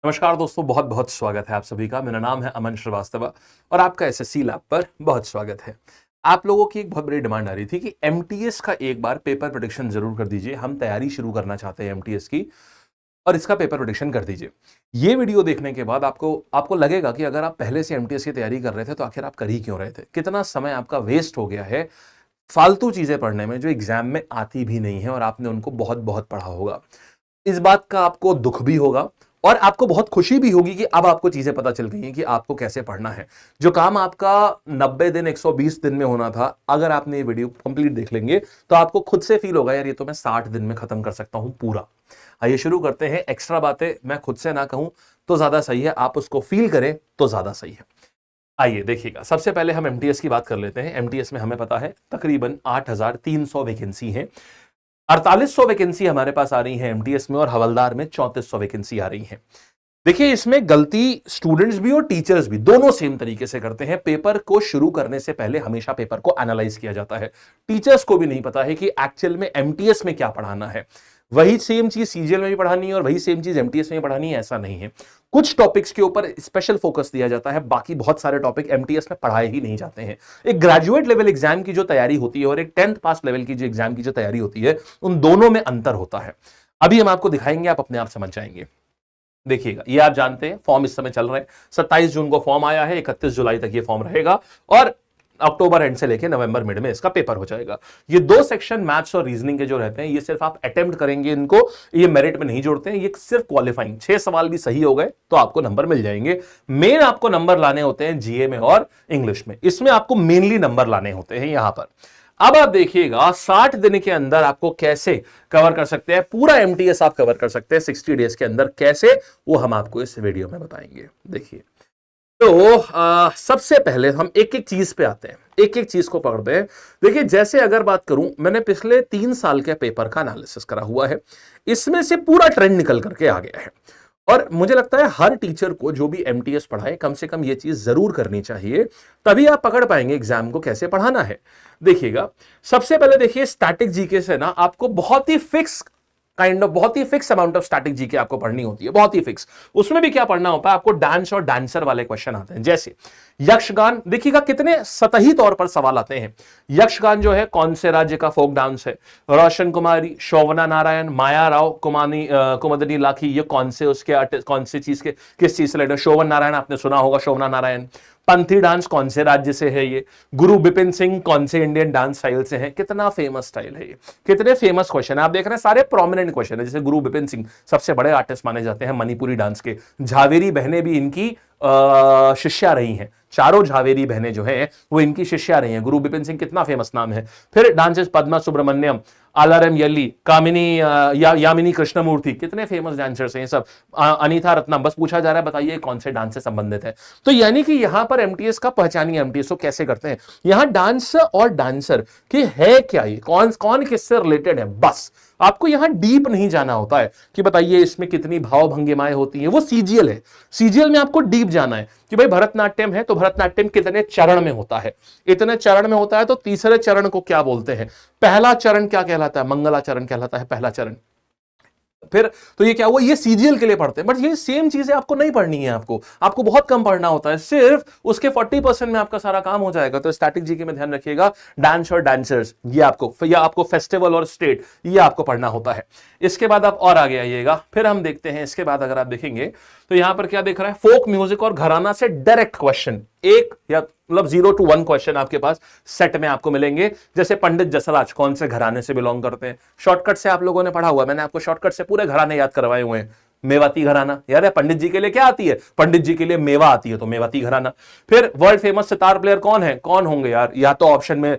नमस्कार दोस्तों, बहुत बहुत स्वागत है आप सभी का। मेरा नाम है अमन श्रीवास्तव और आपका एसएससी लैब पर बहुत स्वागत है। आप लोगों की एक बहुत बड़ी डिमांड आ रही थी कि एमटीएस का एक बार पेपर प्रेडिक्शन जरूर कर दीजिए। हम तैयारी शुरू करना चाहते हैं एमटीएस की और इसका पेपर प्रेडिक्शन कर दीजिए। ये वीडियो देखने के बाद आपको लगेगा कि अगर आप पहले से एमटीएस की तैयारी कर रहे थे तो आखिर आप कर ही क्यों रहे थे, कितना समय आपका वेस्ट हो गया है फालतू चीजें पढ़ने में जो एग्जाम में आती भी नहीं है और आपने उनको बहुत बहुत पढ़ा होगा। इस बात का आपको दुख भी होगा और आपको बहुत खुशी भी होगी कि अब आपको चीजें पता चल गई हैं कि आपको कैसे पढ़ना है। जो काम आपका 90 दिन 120 दिन में होना था, अगर आपने ये वीडियो कंप्लीट देख लेंगे तो आपको खुद से फील होगा यार ये तो मैं 60 दिन में खत्म कर सकता हूं पूरा। आइए शुरू करते हैं। एक्स्ट्रा बातें मैं खुद से ना कहूं तो ज्यादा सही है, आप उसको फील करें तो ज्यादा सही है। आइए देखिएगा, सबसे पहले हम एमटीएस की बात कर लेते हैं। एमटीएस में हमें पता है तकरीबन 8300 वैकेंसी है। 4800 वैकेंसी हमारे पास आ रही है एमटीएस में और हवलदार में 3400 वैकेंसी आ रही है। देखिए, इसमें गलती स्टूडेंट्स भी और टीचर्स भी दोनों सेम तरीके से करते हैं। पेपर को शुरू करने से पहले हमेशा पेपर को एनालाइज किया जाता है। टीचर्स को भी नहीं पता है कि एक्चुअल में एमटीएस में क्या पढ़ाना है। वही सेम चीज सीजीएल में भी पढ़ानी है और वही सेम चीज एमटीएस में भी पढ़ानी है, ऐसा नहीं है। कुछ टॉपिक्स के ऊपर स्पेशल फोकस दिया जाता है, बाकी बहुत सारे टॉपिक एमटीएस में पढ़ाए ही नहीं जाते हैं। एक ग्रेजुएट लेवल एग्जाम की जो तैयारी होती है और एक 10th पास लेवल की जो एग्जाम की जो तैयारी होती है, उन दोनों में अंतर होता है। अभी हम आपको दिखाएंगे, आप अपने आप समझ जाएंगे। देखिएगा, ये आप जानते हैं फॉर्म इस समय चल रहे हैं। 27 जून को फॉर्म आया है, 31 जुलाई तक ये फॉर्म रहेगा और अक्टूबर एंड से लेकर नवंबर मिड में इसका पेपर हो जाएगा। ये दो सेक्शन मैथ्स और रीजनिंग के जो रहते हैं, ये सिर्फ आप अटेम्प्ट करेंगे इनको, ये मेरिट में नहीं जोड़ते हैं, ये सिर्फ क्वालिफाइंग। 6 सवाल भी सही हो गए तो आपको नंबर मिल जाएंगे। मेन आपको नंबर लाने होते हैं जीए में और इंग्लिश में, इसमें आपको मेनली नंबर लाने होते हैं यहां पर। अब आप देखिएगा 60 दिन के अंदर आपको कैसे कवर कर सकते हैं, पूरा एमटीएस आप कवर कर सकते हैं 60 डेज के अंदर कैसे, वो हम आपको इस वीडियो में बताएंगे। देखिए, तो सबसे पहले हम एक एक चीज पे आते हैं, एक एक चीज को पकड़ते हैं। देखिए, जैसे अगर बात करूं, मैंने पिछले 3 साल के पेपर का एनालिसिस करा हुआ है, इसमें से पूरा ट्रेंड निकल करके आ गया है और मुझे लगता है हर टीचर को जो भी एमटीएस पढ़ाए कम से कम ये चीज जरूर करनी चाहिए, तभी आप पकड़ पाएंगे एग्जाम को कैसे पढ़ाना है। देखिएगा, सबसे पहले देखिए स्टैटिक जीके से ना आपको बहुत ही fix amount of static GK आपको पढ़नी होती है, बहुत ही फिक्स। उसमें भी क्या पढ़ना होता है आपको, डांस और डांसर वाले क्वेश्चन आते हैं। जैसे यक्षगान, देखिएगा कितने सतही तौर पर सवाल आते हैं। यक्षगान जो है कौन से राज्य का फोक डांस है? रोशन कुमारी, शोभना नारायण, माया राव, कुमुदनी लाखी, ये कौन से उसके कौन से चीज के किस चीज से रिलेटेड? शोभन नारायण आपने सुना होगा, शोभना नारायण। पंथी डांस कौन से राज्य से है? ये गुरु बिपिन सिंह कौन से इंडियन डांस स्टाइल से है? कितना फेमस स्टाइल है ये, कितने फेमस क्वेश्चन है आप देख रहे हैं, सारे प्रोमिनेंट क्वेश्चन है। जैसे गुरु बिपिन सिंह सबसे बड़े आर्टिस्ट माने जाते हैं मणिपुरी डांस के। झावेरी बहनें भी इनकी शिष्या रही हैं, चारों झावेरी बहनें जो हैं वो इनकी शिष्या रही हैं। गुरु बिपिन सिंह कितना फेमस नाम है। फिर डांसेस पद्मा सुब्रमण्यम, आलारम यल्ली, कामिनी यामिनी कृष्णमूर्ति, कितने फेमस डांसर्स हैं सब। अनीता रत्नम, बस पूछा जा रहा है बताइए कौन से डांस से संबंधित है। तो यानी कि यहां पर एमटीएस का पहचानिए, एमटीएस को कैसे करते हैं। यहां डांस और डांसर की है क्या, ये कौन कौन किससे रिलेटेड है, बस आपको यहां डीप नहीं जाना होता है कि बताइए इसमें कितनी भाव भंगिमाएं होती हैं, वो सीजीएल है। सीजीएल में आपको डीप जाना है कि भाई भरतनाट्यम है तो भरतनाट्यम कितने चरण में होता है, इतने चरण में होता है तो तीसरे चरण को क्या बोलते हैं, पहला चरण क्या कहलाता है, मंगलाचरण कहलाता है पहला चरण। फिर तो ये क्या हुआ, ये सीजीएल के लिए पढ़ते हैं, बट ये सेम चीजें आपको नहीं पढ़नी है। आपको बहुत कम पढ़ना होता है, सिर्फ उसके 40% में आपका सारा काम हो जाएगा। तो स्टैटिक जीके में ध्यान रखिएगा, डांस और डांसर्स ये आपको फेस्टिवल और स्टेट ये आपको पढ़ना होता है। इसके बाद आप और आगे आइएगा, फिर हम देखते हैं इसके बाद अगर आप देखेंगे तो यहां पर क्या देख रहा है, फोक म्यूजिक और घराना से डायरेक्ट क्वेश्चन, एक या मतलब 0 to 1 क्वेश्चन आपके पास सेट में आपको मिलेंगे। जैसे पंडित जसराज कौन से घराने से बिलोंग करते हैं, शॉर्टकट से आप लोगों ने पढ़ा हुआ, मैंने आपको शॉर्टकट से पूरे घराने याद करवाए हुए हैं। मेवाती घराना याद है, पंडित जी के लिए क्या आती है, पंडित जी के लिए मेवा आती है, तो मेवाती घराना। फिर वर्ल्ड फेमस सितार प्लेयर कौन है, कौन होंगे यार, या तो ऑप्शन में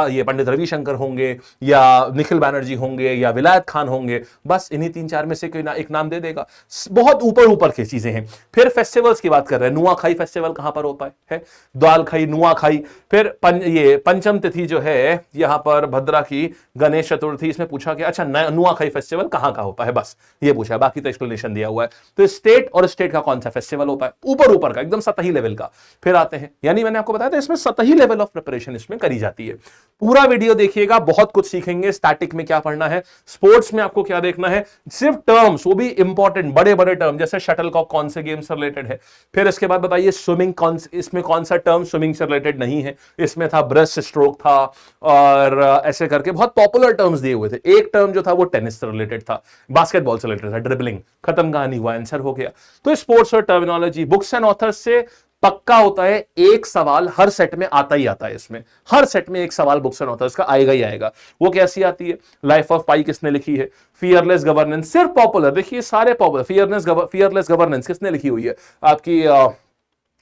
ये पंडित रविशंकर होंगे या निखिल बैनर्जी होंगे या विलायत खान होंगे, बस इन्हीं 3-4 में से कोई एक नाम दे देगा। बहुत ऊपर ऊपर की चीजें हैं। फिर फेस्टिवल्स की बात कर रहे हैं, नुआखाई फेस्टिवल कहां पर होता है, द्वालखाई, नुआखाई। फिर ये पंचम तिथि जो है यहां पर भद्रा की, गणेश चतुर्थी, इसमें पूछा कि अच्छा नुआखाई फेस्टिवल कहां का होता है, बस ये पूछा। बाकी तो एक्सप्लेनेशन दिया हुआ है। तो स्टेट और स्टेट का कौन सा फेस्टिवल होता है, ऊपर ऊपर का एकदम सतही लेवल का। फिर आते हैं, यानी मैंने आपको बताया था इसमें सतही लेवल ऑफ प्रिपरेशन इसमें करी जाती है। पूरा वीडियो देखिएगा, बहुत कुछ सीखेंगे। स्टैटिक में क्या पढ़ना है, स्पोर्ट्स में आपको क्या देखना है, सिर्फ टर्म्स, वो भी इंपॉर्टेंट बड़े बड़े टर्म, जैसे शटलकॉक कौन से गेम से रिलेटेड है। फिर इसके बाद बताइए स्विमिंग इसमें कौन सा टर्म स्विमिंग से रिलेटेड नहीं है, इसमें था ब्रेस्ट स्ट्रोक था, और ऐसे करके बहुत पॉपुलर टर्म्स दिए हुए थे। एक टर्म जो था वो टेनिस से रिलेटेड था, बास्केटबॉल से रिलेटेड था, ड्रिबलिंग, खत्म कहानी हुआ, आंसर हो गया। तो स्पोर्ट्स और टर्मिनोलॉजी, बुक्स एंड ऑथर्स से पक्का होता है एक सवाल हर सेट में आता ही आता है। इसमें हर सेट में एक सवाल बुक्स एंड ऑथर्स का आएगा ही आएगा। वो कैसी आती है, लाइफ ऑफ पाई किसने लिखी है, फियरलेस गवर्नेंस, सिर्फ पॉपुलर, देखिए सारे पॉपुलर। फियरलेस गवर्नेंस किसने लिखी हुई है, आपकी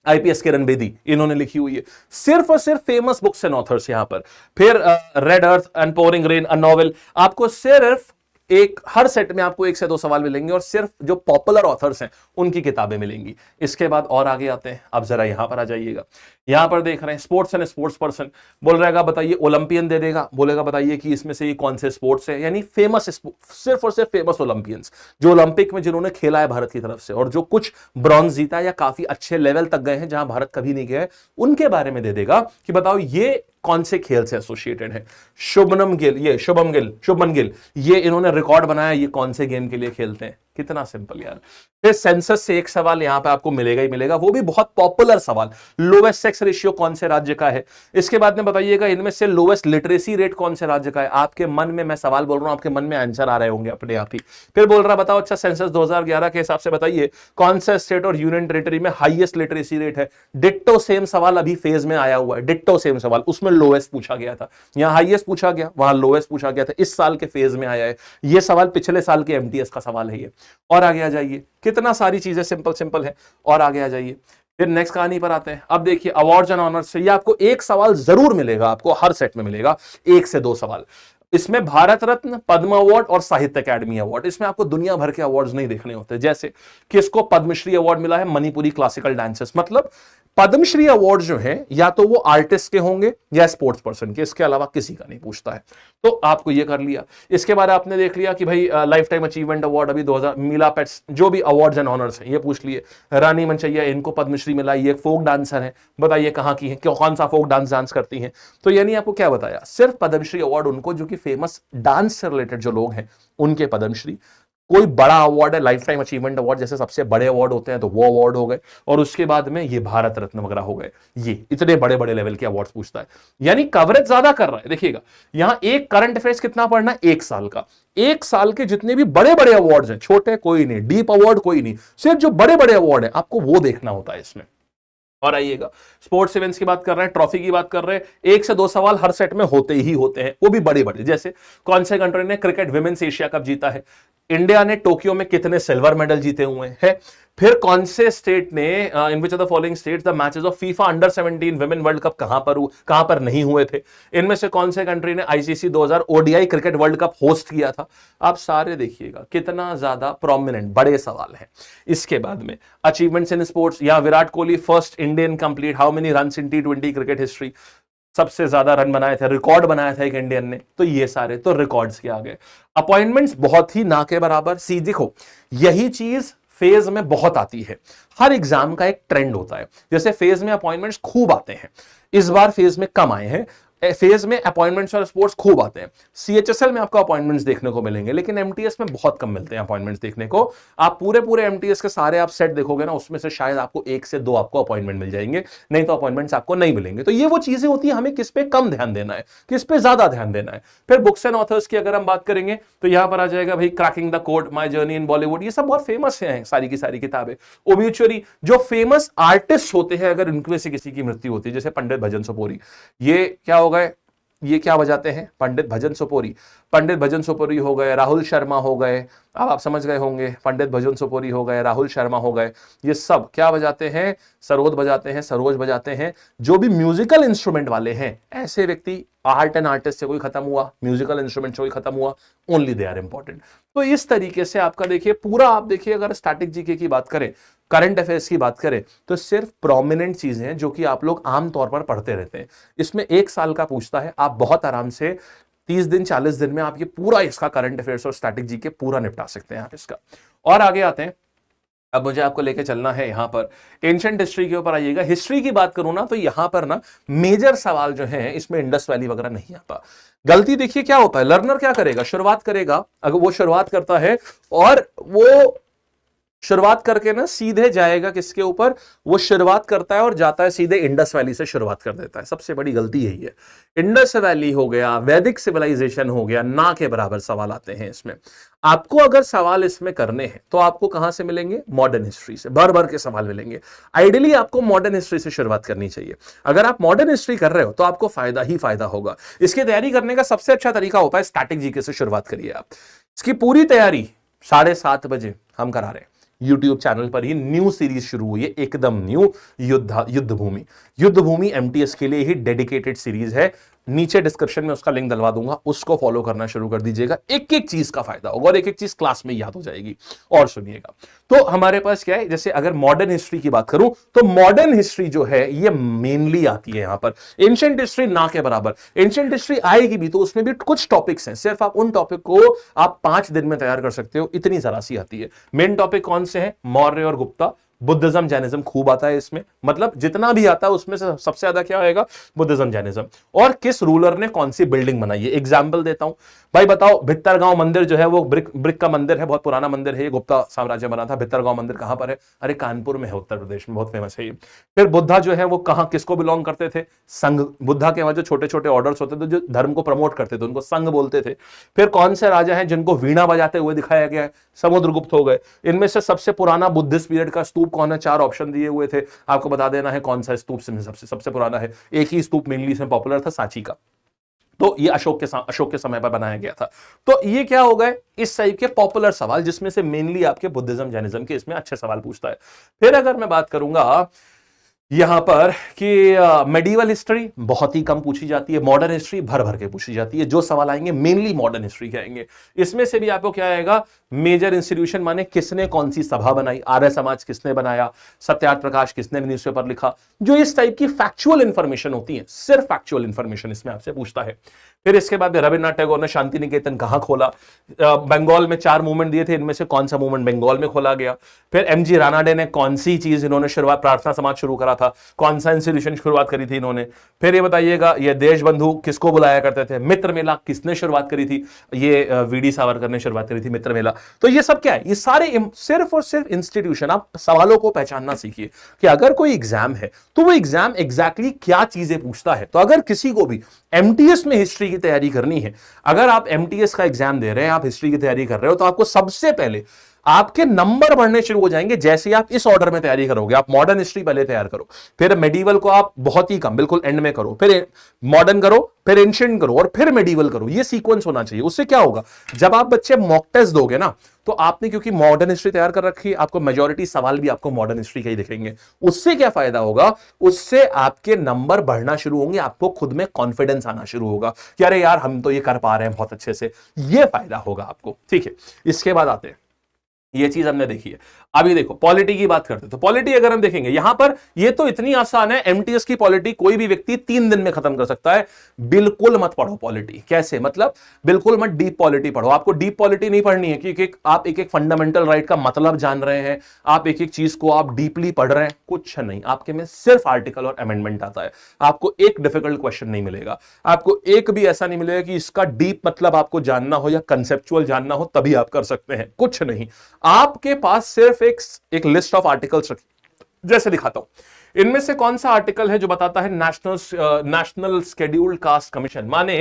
आईपीएस किरण बेदी, इन्होंने लिखी हुई है। सिर्फ और सिर्फ फेमस बुक्स एंड ऑथर्स यहां पर। फिर red earth and pouring rain, a novel, आपको सिर्फ एक हर सेट में आपको 1 से 2 सवाल मिलेंगे और सिर्फ जो पॉपुलर ऑथर्स हैं उनकी किताबें मिलेंगी। इसके बाद और आगे आते हैं, अब जरा यहां पर आ जाइएगा। यहां पर देख रहे हैं स्पोर्ट्स एंड स्पोर्ट्स पर्सन, बोल रहेगा बताइए ओलंपियन दे देगा, बोलेगा बताइए कि इसमें से ये कौन से स्पोर्ट्स है, यानी फेमस, सिर्फ और सिर्फ फेमस ओलंपियंस, जो ओलंपिक में जिन्होंने खेला है भारत की तरफ से और जो कुछ ब्रॉन्ज जीता या काफी अच्छे लेवल तक गए हैं जहां भारत कभी नहीं गया है, उनके बारे में दे देगा कि बताओ ये कौन से खेल से एसोसिएटेड है। शुभमन गिल, ये इन्होंने रिकॉर्ड बनाया, ये कौन से गेम के लिए खेलते हैं। कितना सिंपल यार। फिर सेंसस से एक सवाल यहां पे आपको मिलेगा ही मिलेगा, वो भी बहुत पॉपुलर सवाल, लोवेस्ट सेक्स रेशियो कौन से राज्य का है। इसके बाद में बताइएगा इनमें से लोवेस्ट लिटरेसी रेट कौन से राज्य का है। आपके मन में, मैं सवाल बोल रहा हूं, आपके मन में आंसर आ रहे होंगे अपने आप ही। फिर बोल रहा बताओ अच्छा सेंसस 2011 के हिसाब से बताइए कौन सा स्टेट और यूनियन टेरिटरी में हाईएस्ट लिटरेसी रेट है। डिट्टो सेम सवाल अभी फेज में आया हुआ है, डिट्टो सेम सवाल, उसमें लोवेस्ट पूछा गया था, यहां हाईएस्ट पूछा गया, वहां लोवेस्ट पूछा गया था, इस साल के फेज में आया है। यह सवाल पिछले साल के एमटीएस का सवाल है ये। और आगे आ जाइए, कितना सारी चीजें सिंपल सिंपल है। और आगे आ जाइए, फिर नेक्स्ट कहानी पर आते हैं। अब देखिए अवार्ड्स एंड ऑनर्स से ये आपको एक सवाल जरूर मिलेगा, आपको हर सेट में मिलेगा 1 से 2 सवाल। इसमें भारत रत्न, पद्म अवार्ड और साहित्य अकादमी अवार्ड, इसमें आपको दुनिया भर के अवार्ड्स नहीं देखने होते। जैसे किसको पद्मश्री अवार्ड मिला है, मणिपुरी क्लासिकल डांसर्स, मतलब पद्मश्री अवार्ड जो है या तो वो आर्टिस्ट के होंगे या स्पोर्ट्स पर्सन के, इसके अलावा किसी का नहीं पूछता है। तो आपको ये कर लिया। इसके बाद आपने देख लिया कि भाई लाइफ टाइम अचीवमेंट अवार्ड अभी 2000, मीला पेट्स, जो भी अवार्ड्स एंड ऑनर्स हैं ये पूछ लिए। रानी मनचैया, इनको पद्मश्री मिला, ये फोक डांसर है, बताइए कहां की है, कौन सा फोक डांस करती हैं। तो यानी आपको क्या बताया, सिर्फ पद्मश्री अवार्ड उनको जो कि फेमस डांस से रिलेटेड जो लोग हैं उनके पद्मश्री। कोई बड़ा अवार्ड है, लाइफ टाइम अचीवमेंट अवार्ड जैसे सबसे बड़े अवार्ड होते हैं तो वो अवार्ड हो गए, और उसके बाद में ये भारत रत्न वगैरह हो गए। ये इतने बड़े बड़े लेवल के अवार्ड्स पूछता है, यानी कवरेज ज्यादा कर रहा है। देखिएगा यहां एक करंट अफेयर्स कितना पढ़ना है, 1 साल का। 1 साल के जितने भी बड़े बड़े अवार्ड्स हैं, छोटे कोई नहीं, डीप अवार्ड कोई नहीं, सिर्फ जो बड़े बड़े अवार्ड है आपको वो देखना होता है इसमें। और आइएगा स्पोर्ट्स इवेंट्स की बात कर रहे हैं, ट्रॉफी की बात कर रहे हैं, 1 से 2 सवाल हर सेट में होते ही होते हैं, वो भी बड़े बड़े। जैसे कौन से कंट्री ने क्रिकेट विमेंस एशिया कप जीता है, इंडिया ने टोक्यो में कितने सिल्वर मेडल जीते हुए हैं। फिर कौन से स्टेट ने in which of the following states the matches of FIFA under 17 women world cup कहां पर नहीं हुए थे। इनमें से कौन से कंट्री ने ICC 2000 ODI cricket world cup host किया था। आप सारे देखिएगा कितना ज्यादा प्रोमिनेंट बड़े सवाल हैं। इसके बाद में अचीवमेंट्स इन स्पोर्ट्स, या Virat Kohli first Indian complete how many runs in T20 cricket history, सबसे ज्यादा रन बनाए थे, रिकॉर्ड बनाया था एक इंडियन ने, तो ये सारे तो रिकॉर्ड्स के आ गए। अपॉइंटमेंट्स बहुत ही ना के बराबर। सी देखो यही चीज फेज में बहुत आती है, हर एग्जाम का एक ट्रेंड होता है। जैसे फेज में अपॉइंटमेंट्स खूब आते हैं, इस बार फेज में कम आए हैं। फेज में अपॉइंटमेंट्स और स्पोर्ट्स खूब आते हैं। सीएचएसएल में आपको अपॉइंटमेंट्स देखने को मिलेंगे, लेकिन एमटीएस में बहुत कम मिलते हैं अपॉइंटमेंट्स देखने को। आप पूरे एमटीएस के सारे आप सेट देखोगे ना, उसमें से शायद आपको 1 से 2 आपको अपॉइंटमेंट मिल जाएंगे, नहीं तो अपॉइंटमेंट्स आपको नहीं मिलेंगे। तो ये वो चीजें होती है, हमें किस पे कम ध्यान देना है, किस पे ज्यादा ध्यान देना है। फिर बुक्स एंड ऑथर्स की अगर हम बात करेंगे तो यहां पर आ जाएगा भाई cracking the code, my journey in Bollywood, ये सब बहुत फेमस है सारी की सारी किताबें। ओब्यूचुरी, जो फेमस आर्टिस्ट होते हैं अगर इनमें से किसी की मृत्यु होती है, जैसे पंडित भजन सोपोरी, ये क्या हो गए, ये क्या बजाते हैं, पंडित भजन सोपोरी हो गए, राहुल शर्मा हो गए, अब आप समझ गए होंगे, पंडित भजन सोपोरी हो गए, राहुल शर्मा हो गए, ये सब क्या बजाते हैं, सरोद बजाते हैं। जो भी म्यूजिकल इंस्ट्रूमेंट वाले हैं, ऐसे व्यक्ति, आर्ट एंड आर्टिस्ट से कोई खत्म हुआ, म्यूजिकल इंस्ट्रूमेंट से कोई खत्म हुआ, ओनली दे आर इंपॉर्टेंट। तो इस तरीके से आपका देखिए पूरा, आप देखिए अगर स्टैटिक जीके की बात करें, करंट अफेयर्स की बात करें, तो सिर्फ प्रोमिनेंट चीजें हैं जो कि आप लोग आमतौर पर पढ़ते रहते हैं। इसमें 1 साल का पूछता है, आप बहुत आराम से 30 दिन 40 दिन में आप ये पूरा इसका करंट अफेयर्स और स्टैटिक जीके पूरा निपटा सकते हैं आप इसका। और आगे आते हैं, अब मुझे आपको लेके चलना है यहां पर एंशिएंट हिस्ट्री के ऊपर आइएगा। हिस्ट्री की बात करूं ना तो यहां पर ना मेजर सवाल जो है इसमें इंडस वैली वगैरह नहीं आता। गलती देखिए क्या होता है, लर्नर क्या करेगा, शुरुआत करेगा, अगर वो शुरुआत करता है और वो शुरुआत करके ना सीधे जाएगा किसके ऊपर, वो शुरुआत करता है और जाता है सीधे इंडस वैली से शुरुआत कर देता है। सबसे बड़ी गलती यही है। इंडस वैली हो गया, वैदिक सिविलाइजेशन हो गया, ना के बराबर सवाल आते हैं इसमें। आपको अगर सवाल इसमें करने हैं तो आपको कहां से मिलेंगे, मॉडर्न हिस्ट्री से भर भर के सवाल मिलेंगे। आइडियली आपको मॉडर्न हिस्ट्री से शुरुआत करनी चाहिए। अगर आप मॉडर्न हिस्ट्री कर रहे हो तो आपको फायदा ही फायदा होगा। इसकी तैयारी करने का सबसे अच्छा तरीका होता है स्टैटिक जीके से शुरुआत करिए आप। इसकी पूरी तैयारी 7:30 बजे हम करा रहे हैं यूट्यूब चैनल पर ही। न्यू सीरीज शुरू हुई है, एकदम न्यू, युद्ध भूमि एमटीएस के लिए ही डेडिकेटेड सीरीज है। नीचे डिस्क्रिप्शन में उसका लिंक डलवा दूंगा, उसको फॉलो करना शुरू कर दीजिएगा। एक एक चीज का फायदा होगा और एक एक चीज क्लास में याद हो जाएगी। और सुनिएगा, तो हमारे पास क्या है, जैसे अगर मॉडर्न हिस्ट्री की बात करूं तो मॉडर्न हिस्ट्री जो है ये मेनली आती है यहां पर, एंशिएंट हिस्ट्री ना के बराबर। एंशिएंट हिस्ट्री आएगी भी तो उसमें भी कुछ टॉपिक्स हैं, सिर्फ आप उन टॉपिक को आप 5 दिन में तैयार कर सकते हो, इतनी जरा सी आती है। मेन टॉपिक कौन से हैं, मौर्य और गुप्ता, बुद्धिज्म जैनिज्म खूब आता है इसमें, मतलब जितना भी आता है उसमें से सबसे ज्यादा क्या आएगा, बुद्धिज्म जैनिज्म। और किस रूलर ने कौन सी बिल्डिंग बनाई है। एग्जांपल देता हूं, भाई बताओ भित्तरगांव मंदिर जो है वो ब्रिक का मंदिर है, बहुत पुराना मंदिर है, ये गुप्ता साम्राज्य बना था। भित्तरगांव मंदिर कहां पर है, अरे कानपुर में है, उत्तर प्रदेश में, बहुत फेमस है ये। फिर बुद्धा जो है वो कहां किसको बिलोंग करते थे, संघ। बुद्धा के वहां जो छोटे छोटे ऑर्डर्स होते थे जो धर्म को प्रमोट करते थे उनको संघ बोलते थे। फिर कौन से राजा हैं जिनको वीणा बजाते हुए दिखाया गया है, समुद्रगुप्त हो गए। इनमें से सबसे पुराना बुद्धिस्ट पीरियड का स्तूप कौन है, 4 ऑप्शन दिए हुए थे, आपको बता देना है कौन सा स्तूप सबसे पुराना है। एक ही स्तूप मेनली इसमें पॉपुलर था, सांची का, तो ये अशोक के समय पर बनाया गया था। तो ये क्या हो गए, इस टाइप के पॉपुलर सवाल जिसमें से मेनली आपके बुद्धिज्म जैनिज्म के इसमें अच्छे सवाल पूछता है। फिर अगर मैं बात करूंगा यहां पर कि मेडिवल हिस्ट्री बहुत ही कम पूछी जाती है, मॉडर्न हिस्ट्री भर भर के पूछी जाती है। जो सवाल आएंगे मेनली मॉडर्न हिस्ट्री के आएंगे। इसमें से भी आपको क्या आएगा, मेजर इंस्टीट्यूशन माने किसने कौन सी सभा बनाई, आर्य समाज किसने बनाया, सत्यार्थ प्रकाश किसने न्यूज़पेपर लिखा। जो इस टाइप की फैक्चुअल इंफॉर्मेशन होती है, सिर्फ फैक्चुअल इंफॉर्मेशन इसमें आपसे पूछता है। फिर इसके बाद रविन्द्रनाथ टैगोर ने शांति निकेतन कहां खोला, बंगाल में 4 मूवमेंट दिए थे, इनमें से कौन सा मूवमेंट बंगाल में खोला गया। फिर एमजी रानाडे ने कौन सी चीज इन्होंने शुरुआत, प्रार्थना समाज शुरू करा था, कौन सा इंस्टीट्यूशन शुरुआत करी थी इन्होंने। फिर ये बताइएगा ये देशबंधु किसको बुलाया करते थे, मित्र मेला किसने शुरुआत करी थी, ये वीडी सावरकर ने शुरुआत करी थी मित्र मेला। तो ये सब क्या है, ये सारे सिर्फ और सिर्फ इंस्टीट्यूशन। आप सवालों को पहचानना सीखिए कि अगर कोई एग्जाम है तो वो एग्जाम एग्जैक्टली क्या चीजें पूछता है। तो अगर किसी को भी एमटीएस में हिस्ट्री की तैयारी करनी है, अगर आप एमटीएस का एग्जाम दे रहे हैं, आप हिस्ट्री की तैयारी कर रहे हो, तो आपको सबसे पहले आपके नंबर बढ़ने शुरू हो जाएंगे जैसे आप इस ऑर्डर में तैयारी करोगे। आप मॉडर्न हिस्ट्री पहले तैयार करो, फिर मेडिवल को आप बहुत ही कम बिल्कुल एंड में करो, फिर मॉडर्न करो, फिर एंशिएंट करो और फिर मेडिवल करो। ये सीक्वेंस होना चाहिए। उससे क्या होगा, जब आप बच्चे मॉक टेस्ट दोगे ना, तो आपने क्योंकि मॉडर्न हिस्ट्री तैयार कर रखी है, आपको मेजॉरिटी सवाल भी आपको मॉडर्न हिस्ट्री के ही दिखेंगे। उससे क्या फायदा होगा, उससे आपके नंबर बढ़ना शुरू होंगे, आपको खुद में कॉन्फिडेंस आना शुरू होगा कि अरे यार हम तो ये कर पा रहे हैं बहुत अच्छे से। ये फायदा होगा आपको, ठीक है। इसके बाद आते हैं, ये चीज हमने देखी है। अभी देखो पॉलिटी की बात करते हैं, तो पॉलिटी अगर हम देखेंगे यहां पर, ये तो इतनी आसान है, एमटीएस की पॉलिटी कोई भी व्यक्ति 3 दिन में खत्म कर सकता है। बिल्कुल मत पढ़ो पॉलिटी। कैसे मतलब, बिल्कुल मत डीप पॉलिटी पढ़ो। आपको डीप पॉलिटी नहीं पढ़नी है क्योंकि आप एक एक फंडामेंटल राइट का मतलब जान रहे हैं, आप एक एक चीज को आप डीपली पढ़ रहे हैं, कुछ नहीं। आपके में सिर्फ आर्टिकल और अमेंडमेंट आता है। आपको एक डिफिकल्ट क्वेश्चन नहीं मिलेगा, आपको एक भी ऐसा नहीं मिलेगा कि इसका डीप मतलब आपको जानना हो या कंसेप्चुअल जानना हो तभी आप कर सकते हैं, कुछ नहीं। आपके पास सिर्फ एक लिस्ट ऑफ आर्टिकल्स रखी, जैसे दिखाता हूं। इनमें से कौन सा आर्टिकल है जो बताता है नेशनल शेड्यूल्ड कास्ट कमीशन, माने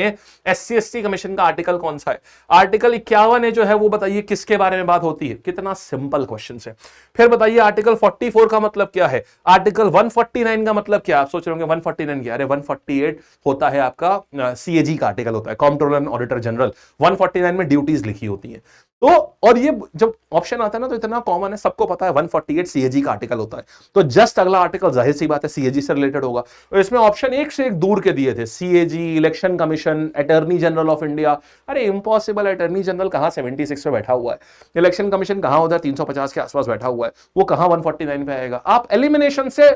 एससी एसटी कमीशन का आर्टिकल कौन सा है। आर्टिकल 51 है जो है वो बताइए किसके बारे में बात होती है। कितना सिंपल क्वेश्चन है। फिर बताइए आर्टिकल 44 का मतलब क्या है, आर्टिकल 149 का मतलब क्या। आप सोच रहे होंगे 149 क्या, अरे 148 होता है आपका सीएजी का आर्टिकल होता है, कंट्रोलर एंड ऑडिटर जनरल। 149 में ड्यूटीज लिखी होती है। तो और ये जब ऑप्शन आता है ना तो इतना कॉमन है, सबको पता है 148 सीएजी का आर्टिकल होता है। तो जस्ट अगला आर्टिकल जाहिर सी बात है सीएजी से रिलेटेड होगा। तो इसमें ऑप्शन एक से एक दूर के दिए थे, CAG, election commission, attorney general of India. अरे इम्पॉसिबल, अटॉर्नी जनरल कहां 76 पे बैठा हुआ है, इलेक्शन कमीशन कहां उधर 350 के आसपास बैठा हुआ है, वो कहां 149 पे आएगा। आप एलिमिनेशन से,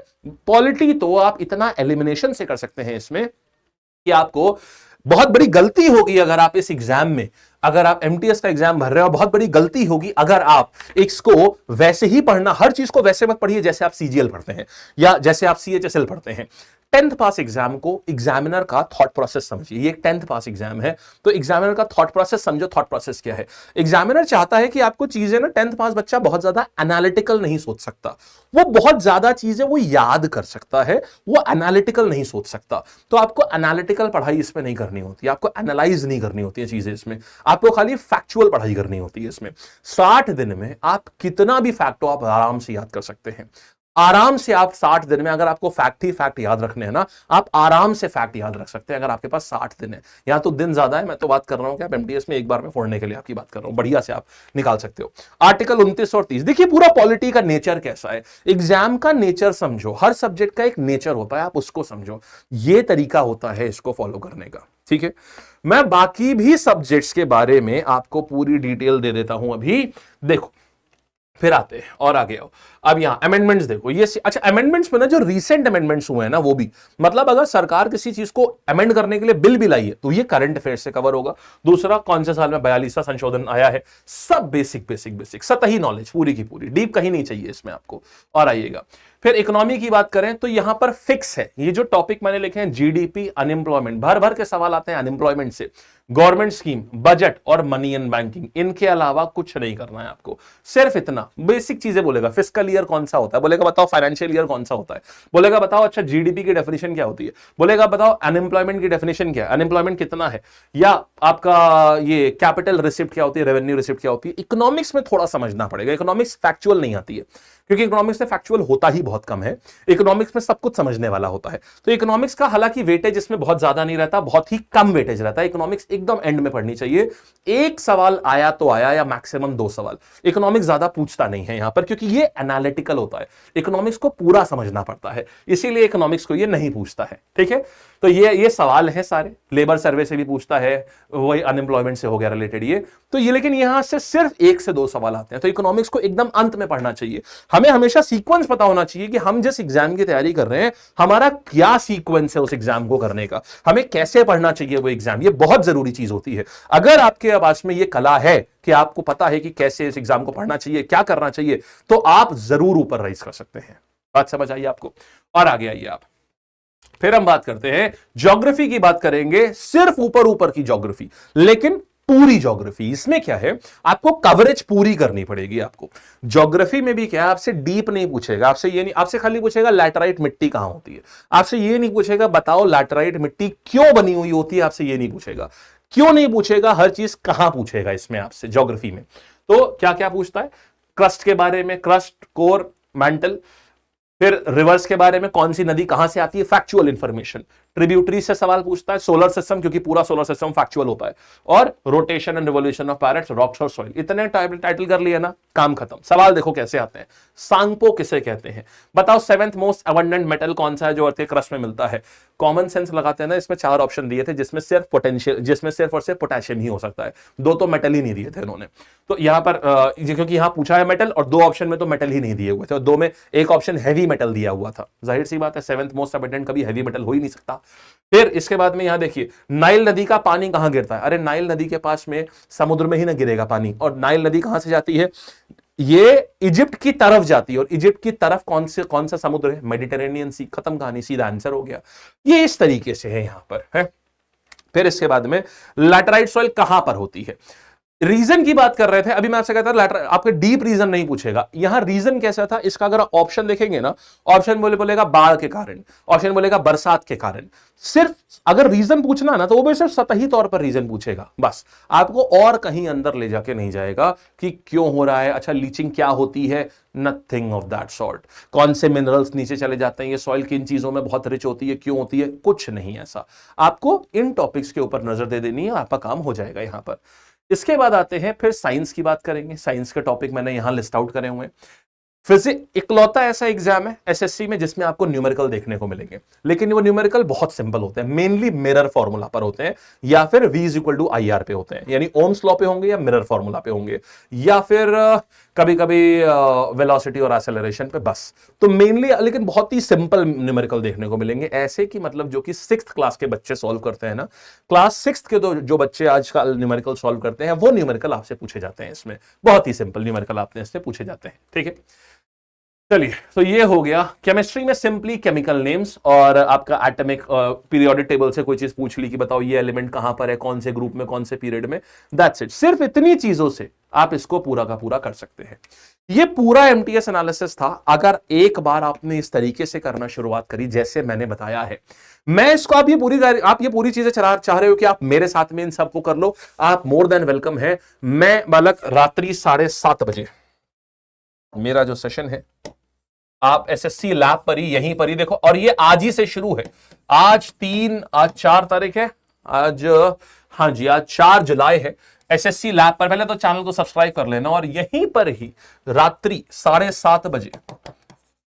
पॉलिटी तो आप इतना एलिमिनेशन से कर सकते हैं इसमें कि आपको बहुत बड़ी गलती होगी अगर आप इस एग्जाम में, अगर आप एमटीएस का एग्जाम भर रहे हो, बहुत बड़ी गलती होगी अगर आप इसको वैसे ही पढ़ना, हर चीज को वैसे मत पढ़िए जैसे आप सीजीएल पढ़ते हैं या जैसे आप सीएचएसएल पढ़ते हैं। 10th पास एग्जाम को एग्जामिनर का थॉट प्रोसेस समझिए, ये एक 10th पास एग्जाम है तो एग्जामिनर का थॉट प्रोसेस समझो। थॉट प्रोसेस क्या है? एग्जामिनर चाहता है कि आपको चीजें ना, 10th पास बच्चा बहुत ज्यादा एनालिटिकल नहीं सोच सकता, वो बहुत ज्यादा चीजें वो याद कर सकता है, वो एनालिटिकल नहीं सोच सकता। तो आपको एनालिटिकल पढ़ाई इसमें नहीं करनी होती, आपको एनालाइज नहीं करनी होती है चीजें इसमें, आपको खाली फैक्चुअल पढ़ाई करनी होती है इसमें। 60 दिन में आप कितना भी फैक्ट हो आप आराम से याद कर सकते हैं, आराम से आप 60 दिन में, अगर आपको फैक्ट ही फैक्ट याद रखने हैं ना, आप आराम से फैक्ट याद रख सकते हैं अगर आपके पास 60 दिन है। यहां तो दिन ज्यादा है, मैं तो बात कर रहा हूं कि आप एमटीएस में एक बार में फोड़ने के लिए आपकी बात कर रहा हूं, बढ़िया से आप निकाल सकते हो। आर्टिकल 29 और 30 देखिए, पूरा पॉलिटी का नेचर कैसा है, एग्जाम का नेचर समझो, हर सब्जेक्ट का एक नेचर होता है, आप उसको समझो, ये तरीका होता है इसको फॉलो करने का, ठीक है। मैं बाकी भी सब्जेक्ट्स के बारे में आपको पूरी डिटेल दे देता हूं अभी, देखो फिर आते हैं और आगे आओ। अब यहां अमेंडमेंट्स देखो, ये अच्छा अमेंडमेंट्स में ना जो रीसेंट अमेंडमेंट्स हुए हैं ना, वो भी मतलब अगर सरकार किसी चीज को अमेंड करने के लिए बिल भी लाई है तो ये करंट अफेयर से कवर होगा। दूसरा, कौन से साल में 42वां संशोधन आया है, सब बेसिक बेसिक बेसिक सतही नॉलेज पूरी की पूरी, डीप कहीं नहीं चाहिए इसमें आपको। और आइएगा फिर इकोनॉमी की बात करें तो यहां पर फिक्स है, ये जो टॉपिक मैंने लिखे हैं, जीडीपी, अनएम्प्लॉयमेंट, भर भर के सवाल आते हैं अनएम्प्लॉयमेंट से, गवर्नमेंट स्कीम, बजट और मनी एंड बैंकिंग, इनके अलावा कुछ नहीं करना है आपको, सिर्फ इतना बेसिक चीजें बोलेगा। फिस्कल ईयर कौन सा होता है, बोलेगा बताओ फाइनेंशियल ईयर कौन सा होता है, बोलेगा बताओ अच्छा जीडीपी की डेफिनेशन क्या होती है, बोलेगा बताओ अनएम्प्लॉयमेंट की डेफिनेशन क्या है, अनएम्प्लॉयमेंट कितना है, या आपका ये कैपिटल रिसिप्ट क्या होती है, रेवेन्यू रिसिप्ट क्या होती है। इकोनॉमिक्स में थोड़ा समझना पड़ेगा, इकोनॉमिक्स फैक्चुअल नहीं आती है क्योंकि इकोनॉमिक्स में फैक्चुअल होता ही बहुत कम है, इकोनॉमिक्स में सब कुछ समझने वाला होता है। तो इकोनॉमिक्स का हालांकि वेटेज इसमें बहुत ज्यादा नहीं रहता, बहुत ही कम वेटेज रहता है, इकोनॉमिक्स एकदम एंड में पढ़नी चाहिए। एक सवाल आया तो आया, या मैक्सिमम 2 सवाल, इकोनॉमिक्स ज्यादा पूछता नहीं है यहां पर क्योंकि ये एनालिटिकल होता है, इकोनॉमिक्स को पूरा समझना पड़ता है, इसीलिए इकोनॉमिक्स को ये नहीं पूछता है, ठीक है। तो ये सवाल है सारे, लेबर सर्वे से भी पूछता है, वही अनएम्प्लॉयमेंट से हो गया रिलेटेड ये, तो ये लेकिन यहां से सिर्फ 1 से 2 सवाल आते हैं। तो इकोनॉमिक्स को एकदम अंत में पढ़ना चाहिए, हमें हमेशा सीक्वेंस पता होना चाहिए कि हम जिस एग्जाम की तैयारी कर रहे हैं हमारा क्या सीक्वेंस है उस एग्जाम को करने का, हमें कैसे पढ़ना चाहिए वो एग्जाम, ये बहुत जरूरी चीज होती है। अगर आपके पास में ये कला है कि आपको पता है कि कैसे इस एग्जाम को पढ़ना चाहिए, क्या करना चाहिए, तो आप जरूर ऊपर राइज कर सकते हैं। बात समझ आई आपको? और आगे आइए आप, फिर हम बात करते हैं ज्योग्राफी की, बात करेंगे सिर्फ ऊपर ऊपर की ज्योग्राफी, लेकिन पूरी ज्योग्राफी। इसमें क्या है, आपको कवरेज पूरी करनी पड़ेगी आपको। ज्योग्राफी में भी क्या है, आपसे डीप नहीं पूछेगा, आपसे ये नहीं, आपसे खाली पूछेगा लैटराइट मिट्टी कहां होती है, आपसे ये नहीं पूछेगा बताओ लैटराइट मिट्टी क्यों बनी हुई होती है, आपसे ये नहीं पूछेगा, क्यों नहीं पूछेगा, हर चीज कहां पूछेगा इसमें आपसे ज्योग्राफी में। तो क्या क्या पूछता है, क्रस्ट के बारे में, क्रस्ट, कोर, मैंटल, फिर रिवर्स के बारे में, कौन सी नदी कहां से आती है, फैक्चुअल इंफॉर्मेशन, ट्रिब्यूटरी से सवाल पूछता है, सोलर सिस्टम क्योंकि पूरा सोलर सिस्टम फैक्चुअल होता है, और rotation and revolution of planets, rocks और सॉइल। इतने टाइटल कर लिए ना, काम खत्म। सवाल देखो कैसे आते हैं, सांगपो किसे कहते हैं, बताओ 7th मोस्ट अबंडेंट मेटल कौन सा है जो अर्थ के क्रस्ट में मिलता है। कॉमन सेंस लगाते हैं ना, इसमें 4 ऑप्शन दिए थे जिसमें सिर्फ पोटेंशियल, जिसमें सिर्फ और सिर्फ पोटेशियम ही हो सकता है, 2 तो मेटल ही नहीं दिए थे इन्होंने। तो यहां पर क्योंकि यहां पूछा है मेटल, और 2 ऑप्शन में तो मेटल ही नहीं दिए हुए थे, और 2 में एक ऑप्शन हैवी मेटल दिया हुआ था, जाहिर सी बात है 7th मोस्ट अबंडेंट कभी हैवी मेटल हो ही नहीं सकता। फिर इसके बाद में यहां देखिए, नाइल नदी का पानी कहां गिरता है, अरे नाइल नदी के पास में समुद्र में ही ना गिरेगा पानी, और नाइल नदी कहां से जाती है, ये इजिप्ट की तरफ जाती है, और इजिप्ट की तरफ कौन सा समुद्र है, मेडिटेरेनियन सी, खत्म कहानी, सीधा आंसर हो गया। ये इस तरीके से है यहां पर है। फिर इसके बाद में लैटराइट सॉइल कहां पर होती है, रीजन की बात कर रहे थे, अभी मैं आपसे कहता था आपके डीप रीजन नहीं पूछेगा, यहां रीजन कैसा था इसका, अगर ऑप्शन देखेंगे ना, ऑप्शन बोलेगा बाढ़ के कारण, ऑप्शन बोलेगा बरसात के कारण। सिर्फ अगर रीजन पूछना ना तो वो भी सिर्फ सतही तौर पर रीजन पूछेगा, बस आपको और कहीं अंदर ले जाके नहीं जाएगा कि क्यों हो रहा है, अच्छा लीचिंग क्या होती है, नथिंग ऑफ दैट सॉर्ट, कौन से मिनरल्स नीचे चले जाते हैं, ये सॉइल किन चीजों में बहुत रिच होती है, क्यों होती है, कुछ नहीं ऐसा। आपको इन टॉपिक्स के ऊपर नजर दे देनी है, आपका काम हो जाएगा यहां पर। इसके बाद आते हैं फिर साइंस की बात करेंगे, साइंस के टॉपिक मैंने यहां लिस्ट आउट करे हुए हैं। फिजिक्स इकलौता ऐसा एग्जाम है एसएससी में जिसमें आपको न्यूमेरिकल देखने को मिलेंगे, लेकिन वो न्यूमेरिकल बहुत सिंपल होते हैं, मेनली मिरर फॉर्मूला पर होते हैं या फिर V is equal to IR पे होते हैं, यानी ओम्स लॉ पे होंगे या मिरर फॉर्मूला पे होंगे या फिर कभी कभी वेलोसिटी और एक्सेलरेशन पे, बस। तो मेनली लेकिन बहुत ही सिंपल न्यूमेरिकल देखने को मिलेंगे, ऐसे कि मतलब जो कि 6th क्लास के बच्चे सॉल्व करते हैं ना, क्लास 6th के जो बच्चे आजकल न्यूमेरिकल सॉल्व करते हैं वो न्यूमेरिकल आपसे पूछे जाते हैं। इसमें बहुत ही सिंपल न्यूमेरिकल आपने इससे पूछे जाते हैं, ठीक है। चलिए, तो ये हो गया केमिस्ट्री में सिंपली केमिकल नेम्स, और आपका एटॉमिक पीरियोडिक टेबल से कोई चीज पूछ ली कि बताओ ये एलिमेंट कहां पर है, कौन से ग्रुप में, कौन से पीरियड में, दैट्स इट। सिर्फ इतनी चीजों से आप इसको पूरा का पूरा कर सकते हैं। ये पूरा एमटीएस एनालिसिस था। अगर एक बार आपने इस तरीके से करना शुरुआत करी जैसे मैंने बताया है, मैं इसको आप ये पूरी चीजें चाह रहे हो कि आप मेरे साथ में इन सबको कर लो, आप मोर देन वेलकम है। मैं बालक रात्रि 7:30 बजे मेरा जो सेशन है आप एसएससी लैब पर ही यहीं पर ही देखो, और ये आज ही से शुरू है। आज 4 तारीख है, आज हाँ जी आज 4 जुलाई है। एसएससी लैब पर पहले तो चैनल को सब्सक्राइब कर लेना, और यहीं पर ही रात्रि 7:30 बजे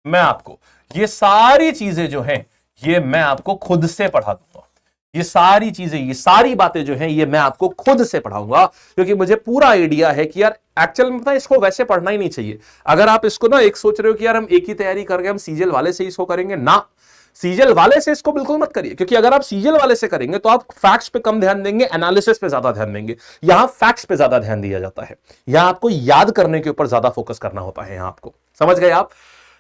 मैं आपको ये सारी चीजें जो हैं ये मैं आपको खुद से पढ़ा दूंगा। ये सारी चीजें, ये सारी बातें जो हैं ये मैं आपको खुद से पढ़ाऊंगा, क्योंकि मुझे पूरा आइडिया है कि यार एक्चुअल में पता है इसको वैसे पढ़ना ही नहीं चाहिए। अगर आप इसको ना एक सोच रहे हो कि यार हम एक ही तैयारी करके हम सीजीएल वाले से इसको करेंगे, ना, सीजीएल वाले से इसको बिल्कुल मत करिए, क्योंकि अगर आप सीजीएल वाले से करेंगे तो आप फैक्ट्स पे कम ध्यान देंगे, एनालिसिस पे ज्यादा ध्यान देंगे। यहां फैक्ट्स पे ज्यादा ध्यान दिया जाता है, यहां आपको याद करने के ऊपर ज्यादा फोकस करना होता है। यहां आपको समझ गए आप?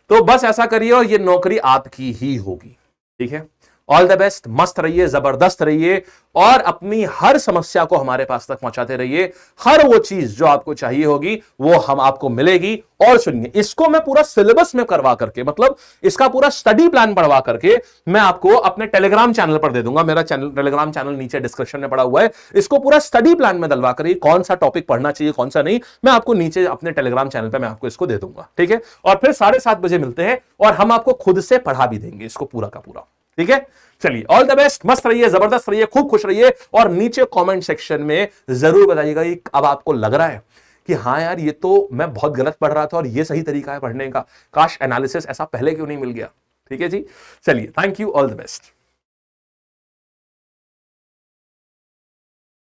तो बस ऐसा करिए और ये नौकरी आपकी ही होगी, ठीक है। ऑल द बेस्ट, मस्त रहिए, जबरदस्त रहिए, और अपनी हर समस्या को हमारे पास तक पहुंचाते रहिए। हर वो चीज जो आपको चाहिए होगी वो हम आपको मिलेगी। और सुनिए, इसको मैं पूरा सिलेबस में करवा करके, मतलब इसका पूरा स्टडी प्लान बढ़वा करके मैं आपको अपने टेलीग्राम चैनल पर दे दूंगा। मेरा टेलीग्राम चैनल नीचे डिस्क्रिप्शन में पड़ा हुआ है। इसको पूरा स्टडी प्लान में डलवा कर कौन सा टॉपिक पढ़ना चाहिए कौन सा नहीं, मैं आपको नीचे अपने टेलीग्राम चैनल पर मैं आपको इसको दे दूंगा, ठीक है। और फिर 7:30 बजे मिलते हैं और हम आपको खुद से पढ़ा भी देंगे इसको पूरा का पूरा, ठीक है। चलिए, ऑल द बेस्ट, मस्त रहिए, जबरदस्त रहिए, खूब खुश रहिए, और नीचे कमेंट सेक्शन में जरूर बताइएगा कि अब आपको लग रहा है कि हाँ यार ये तो मैं बहुत गलत पढ़ रहा था और ये सही तरीका है पढ़ने का, काश एनालिसिस ऐसा पहले क्यों नहीं मिल गया। ठीक है जी, चलिए, thank you, all the best.